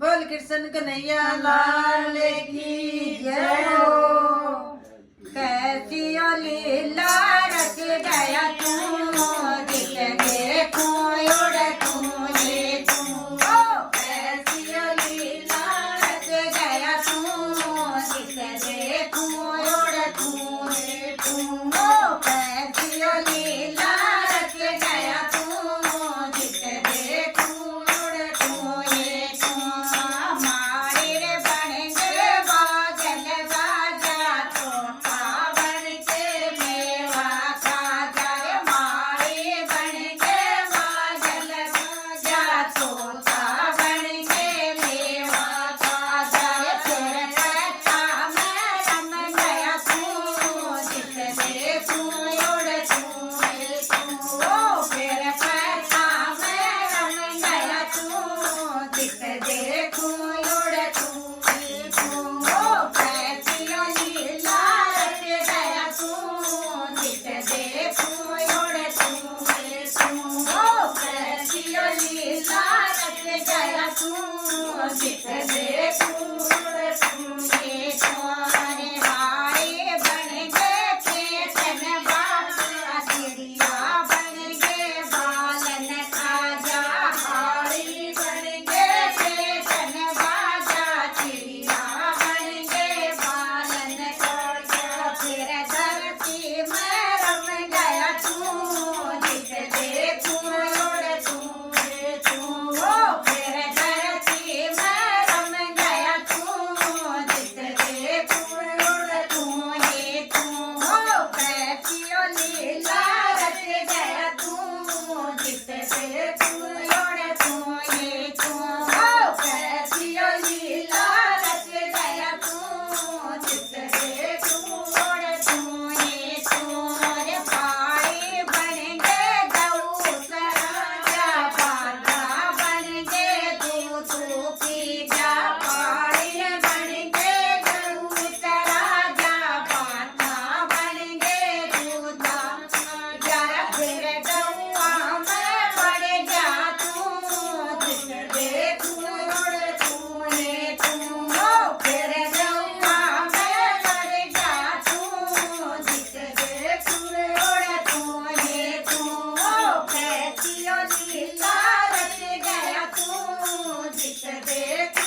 बोल कृष्ण कन्हैया लाल की जय हो। कैसी लीला रच गया तू, दिल देखो उड़ तू ये तू। कैसी लीला रच गया तू, दिल देखो उड़ तू ये तू। कैसी लीला रच गया तू, दिल देखो उड़ तू ये तू। हमारे रे बनेंगे बादल बाजा, तोता बन के मेवा खाजा रे। हमारे बनेंगे बादल बाजा, तोता बन के मेवा खाजा रे। फिर कहता मैं रम गया तू, दिल देखूं उड़ तू ये तू। फिर कहता मैं रम गया तू, दिल देखूं उड़ तू ये तू। कैसी लीला रच गया तू, दिल देखूं उड़ तू ये तू। कैसी लीला रच गया तू, दिल देखूं उड़ तू ये तू। अरे हारे बन गए चेतन बाबा, चिड़िया बन गए बालन खाजा। हारी बन गए चेतन बाबा, चिड़िया बन गए बालन खाजा। फिर धरती में रम गया तू, दिल देखूं उड़ तू ये तू। फिर धरती में रम गया तू, दिल देखूं उड़ तू ये तू। कैसी लीला रच गया तू, दिल देखूं उड़ तू ये तू। कैसी लीला रच गया तू, दिल देखूं उड़ तू ये तू। अरे भाई बन गए दूसरा राजा, बाधा बन गए तू पी जा। भाई बन गए दूसरा राजा, बाधा बन गए दूधा जरा। फिर गौआ में बढ़ जा तू, दिल देखूं उड़ तू ये तू। फिर गौआ में बढ़ जा तू, दिल देखूं उड़ तू ये तू। कैसी लीला रच गया तू, दिल देखूं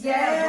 जय